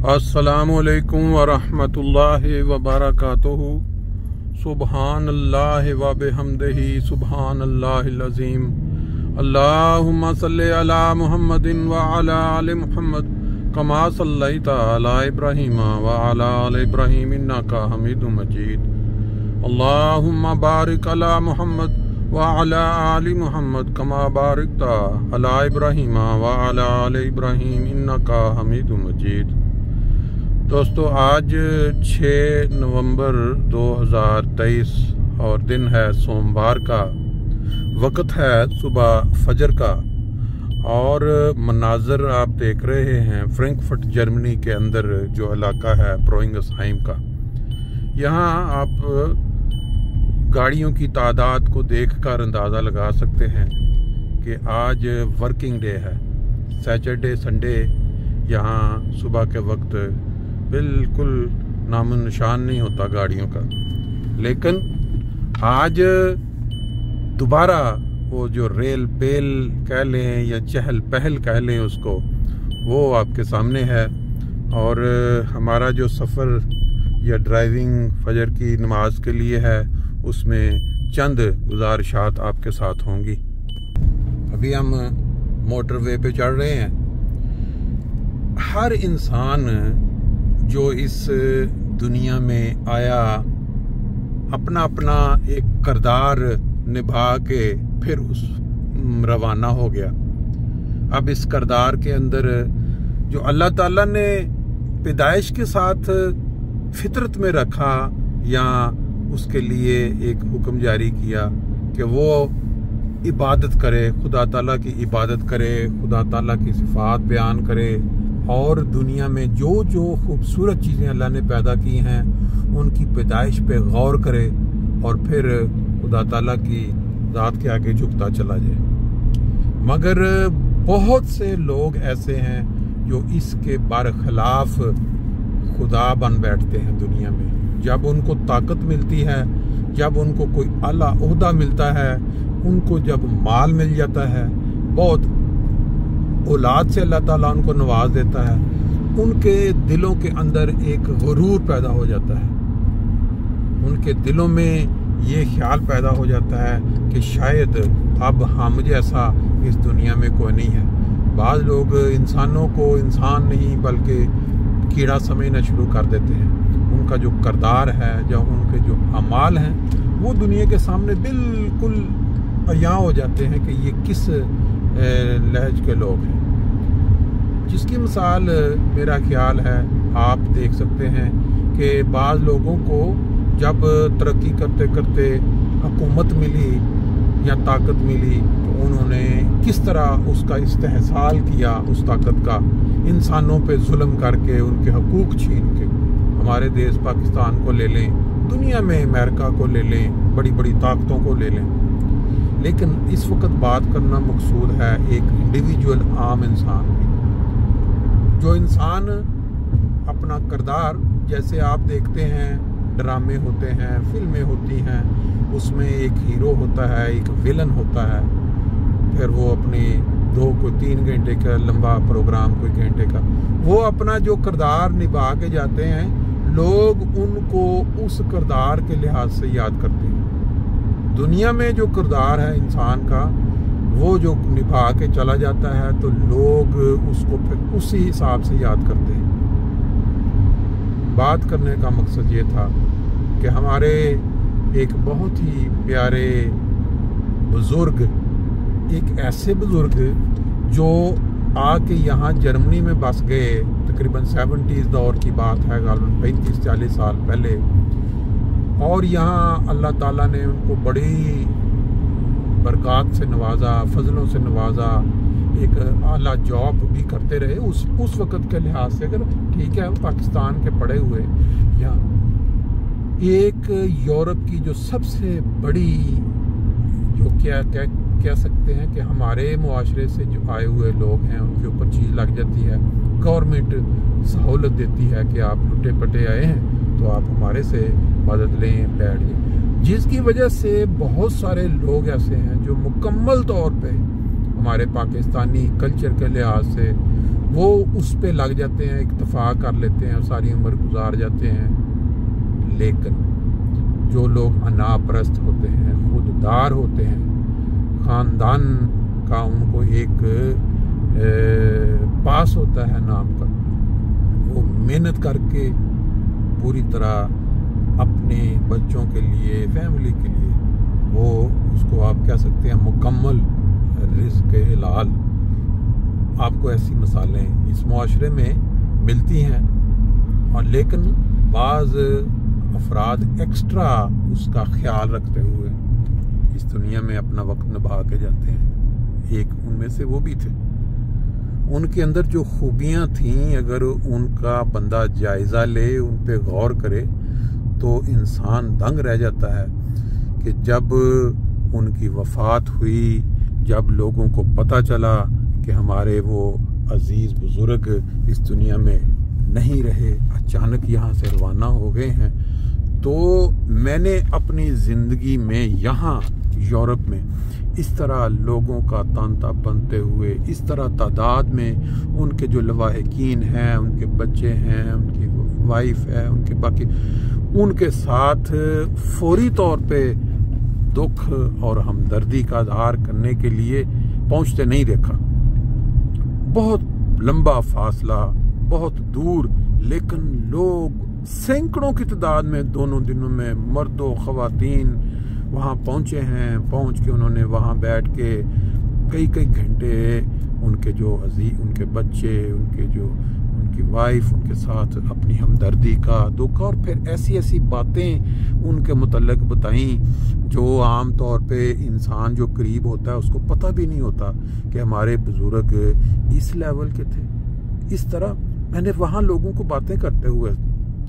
अस्सलामुअलैकुम वरहमतुल्लाहि वबरकातुहू। सुबहानल्लाह व बिहम्दिही सुबहानल्लाहिल अज़ीम। अल्लाहुम्मा सल्लि अला मुहम्मदिन व अला आलि मुहम्मद कमा सल्लैता अला इब्राहीम व अला आलि इब्राहीम इन्नका हमीदुम मजीद। अल्लाहुम्मा बारिक अला मुहम्मद व अला आलि मुहम्मद कमा बारकता अला इब्राहीम व अला आलि इब्राहीम इन्नका हमीदुम मजीद। दोस्तों, आज 6 नवंबर 2023 और दिन है सोमवार का। वक्त है सुबह फजर का और मनाजर आप देख रहे हैं फ्रैंकफर्ट जर्मनी के अंदर जो इलाका है ब्रोइंगसहाइम का। यहाँ आप गाड़ियों की तादाद को देखकर अंदाज़ा लगा सकते हैं कि आज वर्किंग डे है। सैटरडे संडे यहाँ सुबह के वक्त बिल्कुल नामो निशान नहीं होता गाड़ियों का। लेकिन आज दोबारा वो जो रेल पेल कह लें या चहल पहल कह लें उसको, वो आपके सामने है। और हमारा जो सफ़र या ड्राइविंग फजर की नमाज के लिए है उसमें चंद गुजारिशात आपके साथ होंगी। अभी हम मोटरवे पे चढ़ रहे हैं। हर इंसान जो इस दुनिया में आया अपना अपना एक किरदार निभा के फिर उस रवाना हो गया। अब इस किरदार के अंदर जो अल्लाह ताला ने पैदाइश के साथ फितरत में रखा या उसके लिए एक हुक्म जारी किया कि वो इबादत करे, खुदा ताला की इबादत करे, खुदा ताला की सिफात बयान करे और दुनिया में जो जो खूबसूरत चीज़ें अल्लाह ने पैदा की हैं उनकी पैदाइश पे गौर करे और फिर खुदा ताला की ज़ात के आगे झुकता चला जाए। मगर बहुत से लोग ऐसे हैं जो इसके बरखिलाफ खुदा बन बैठते हैं दुनिया में। जब उनको ताकत मिलती है, जब उनको कोई आला ओहदा मिलता है, उनको जब माल मिल जाता है, बहुत औलाद से अल्लाह ताला उनको नवाज देता है, उनके दिलों के अंदर एक गुरूर पैदा हो जाता है। उनके दिलों में ये ख्याल पैदा हो जाता है कि शायद अब हम जैसा इस दुनिया में कोई नहीं है। बाज़ लोग इंसानों को इंसान नहीं बल्कि कीड़ा समझना शुरू कर देते हैं। उनका जो किरदार है, जो उनके जो अमाल हैं, वो दुनिया के सामने बिल्कुल अयां हो जाते हैं कि ये किस लहज के लोग हैं। जिसकी मिसाल मेरा ख्याल है आप देख सकते हैं कि बाज़ लोगों को जब तरक्की करते करते हुकूमत मिली या ताकत मिली तो उन्होंने किस तरह उसका इस्तेहसाल किया, उस ताकत का, इंसानों पे जुल्म करके उनके हकूक छीन के। हमारे देश पाकिस्तान को ले लें, दुनिया में अमेरिका को ले लें, बड़ी बड़ी ताकतों को ले लें। लेकिन इस वक्त बात करना मकसूद है एक इंडिविजुअल आम इंसान की। जो इंसान अपना किरदार, जैसे आप देखते हैं ड्रामे होते हैं, फिल्में होती हैं, उसमें एक हीरो होता है, एक विलन होता है, फिर वो अपने 2 को 3 घंटे का लंबा प्रोग्राम, कोई घंटे का, वो अपना जो किरदार निभा के जाते हैं, लोग उनको उस किरदार के लिहाज से याद करते हैं। दुनिया में जो किरदार है इंसान का, वो जो निभा के चला जाता है तो लोग उसको फिर उसी हिसाब से याद करते हैं। बात करने का मकसद ये था कि हमारे एक बहुत ही प्यारे बुजुर्ग, एक ऐसे बुजुर्ग जो आके यहाँ जर्मनी में बस गए, तकरीबन 70s दौर की बात है, गालिबन 35-40 साल पहले। और यहाँ अल्लाह ताला ने उनको बड़ी बरक़ात से नवाजा, फजलों से नवाजा, एक आला जॉब भी करते रहे उस वक़्त के लिहाज से। अगर ठीक है, पाकिस्तान के पड़े हुए या एक यूरोप की जो सबसे बड़ी, जो क्या कह सकते हैं कि हमारे मुआशरे से जो आए हुए लोग हैं उनके ऊपर चीज़ लग जाती है। गवर्नमेंट सहूलत देती है कि आप लुटे पटे आए हैं तो आप हमारे से मदद लें, बैठ जाए। जिसकी वजह से बहुत सारे लोग ऐसे हैं जो मुकम्मल तौर पे हमारे पाकिस्तानी कल्चर के लिहाज से वो उस पे लग जाते हैं, इत्तफाक कर लेते हैं, सारी उम्र गुजार जाते हैं। लेकिन जो लोग अनापरस्त होते हैं, खुददार होते हैं, ख़ानदान का उनको एक पास होता है नाम का, वो मेहनत करके पूरी तरह अपने बच्चों के लिए, फैमिली के लिए, वो उसको आप कह सकते हैं मुकम्मल रिज़्क़ हलाल। आपको ऐसी मिसालें इस माशरे में मिलती हैं। और लेकिन बाज़ अफराद एक्स्ट्रा उसका ख्याल रखते हुए इस दुनिया में अपना वक्त निभा के जाते हैं। एक उनमें से वो भी थे। उनके अंदर जो खूबियाँ थीं, अगर उनका बंदा जायज़ा ले, उन पे गौर करे, तो इंसान दंग रह जाता है कि जब उनकी वफ़ात हुई, जब लोगों को पता चला कि हमारे वो अजीज़ बुज़ुर्ग इस दुनिया में नहीं रहे, अचानक यहाँ से रवाना हो गए हैं, तो मैंने अपनी ज़िंदगी में यहाँ यूरोप में इस तरह लोगों का तांता बनते हुए, इस तरह तादाद में उनके जो लवाहिकीन हैं, उनके बच्चे हैं, उनकी वाइफ है, उनके बाकी, उनके साथ फौरी तौर पे दुख और हमदर्दी का इज़हार करने के लिए पहुँचते नहीं देखा। बहुत लंबा फासला, बहुत दूर, लेकिन लोग सैकड़ों की तादाद में दोनों दिनों में मर्दों ख़वातीन वहाँ पहुँचे हैं। पहुँच के उन्होंने वहाँ बैठ के कई कई घंटे उनके जो उनके बच्चे, उनकी वाइफ, उनके साथ अपनी हमदर्दी का दुख, और फिर ऐसी ऐसी बातें उनके मुतल्लिक़ बताईं जो आम तौर पे इंसान जो करीब होता है उसको पता भी नहीं होता कि हमारे बुज़ुर्ग इस लेवल के थे। इस तरह मैंने वहाँ लोगों को बातें करते हुए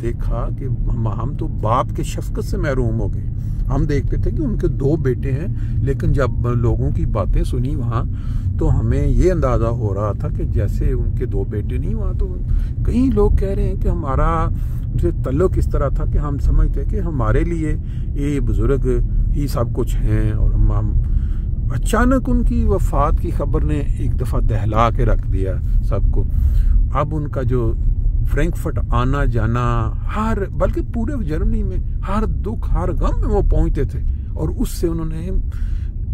देखा कि हम तो बाप के शफ़क़त से महरूम हो गए। हम देखते थे कि उनके 2 बेटे हैं, लेकिन जब लोगों की बातें सुनी वहाँ, तो हमें ये अंदाज़ा हो रहा था कि जैसे उनके 2 बेटे नहीं, वहाँ तो कई लोग कह रहे हैं कि हमारा उनसे तल्लुक़ इस तरह था कि हम समझते कि हमारे लिए ये बुज़ुर्ग ही सब कुछ हैं। और हम अचानक उनकी वफ़ात की खबर ने एक दफ़ा दहला के रख दिया सबको। अब उनका जो फ्रैंकफर्ट आना जाना, हर, बल्कि पूरे जर्मनी में हर दुख, हर गम में वो पहुंचते थे। और उससे उन्होंने,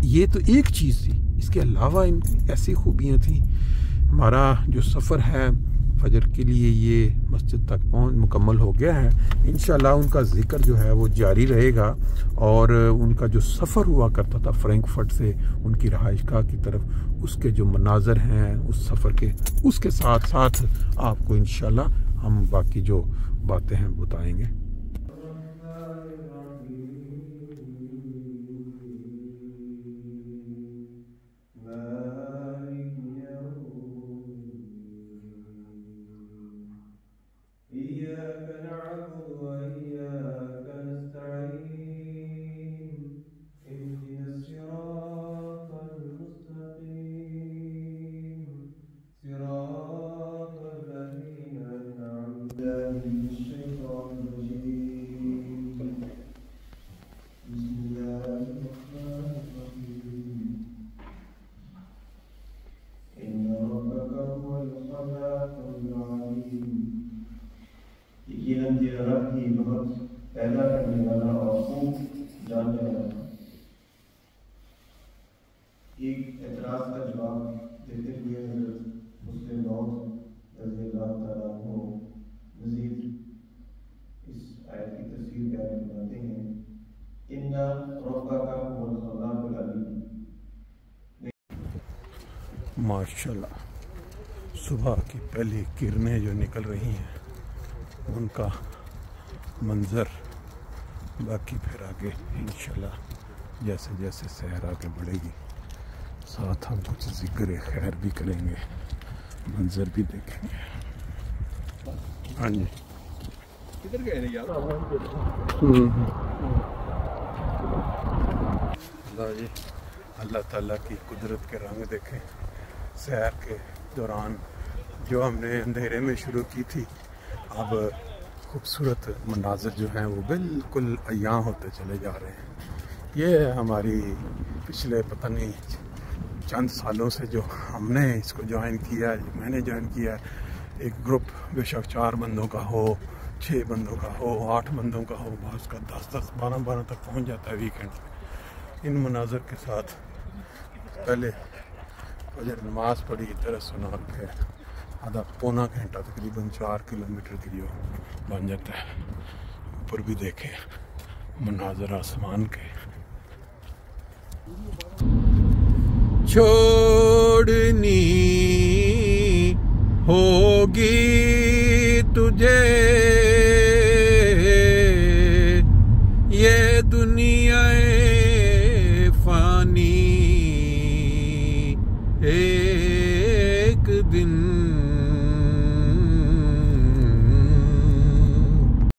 ये तो एक चीज़ थी, इसके अलावा इनकी ऐसी खूबियाँ थी। हमारा जो सफ़र है फजर के लिए ये मस्जिद तक पहुँच मुकम्मल हो गया है। इंशाल्लाह उनका ज़िक्र जो है वो जारी रहेगा। और उनका जो सफ़र हुआ करता था फ्रैंकफर्ट से उनकी रहायशगाह की तरफ, उसके जो मनाज़र हैं उस सफ़र के, उसके साथ साथ आपको इंशाल्लाह हम बाकी जो बातें हैं बताएंगे। पैदा करने वाला और खूब जानने वाला। एक एतराज़ का जवाब देते हुए मुस्लिम मौद रज़ियल्लाहु तआला अन्हु मज़ीद इस आयत की तफसीर बयान करते हैं। इन्ना रब्बका हुवल खल्लाकुल अलीम। माशाल्लाह, सुबह की पहली किरणें जो निकल रही हैं उनका मंज़र, बाकी फिर आगे इंशाल्लाह जैसे जैसे सैर आगे बढ़ेगी साथ हम कुछ ज़िक्र खैर भी करेंगे, मंज़र भी देखेंगे। हाँ जी, किधर गए यार? अल्लाह जी, अल्लाह ताला की कुदरत के रंग देखें। सैर के दौरान जो हमने अंधेरे में शुरू की थी, अब खूबसूरत मनाज़र जो हैं वो बिल्कुल अयां होते चले जा रहे हैं। ये है हमारी पिछले पता नहीं चंद सालों से जो हमने इसको ज्वाइन किया है, मैंने ज्वाइन किया है, एक ग्रुप बेशक 4 बंदों का हो, 6 बंदों का हो, 8 बंदों का हो, बस का 10-10, 12-12 तक पहुंच जाता है वीकेंड में। इन मनाजर के साथ पहले फजर नमाज पढ़ी, तरह सुना के आधा पौना घंटा तकरीबन 4 किलोमीटर की जो बन जाता है। ऊपर भी देखे मनाजर आसमान के। छोड़नी होगी तुझे ये दुनिया फानी,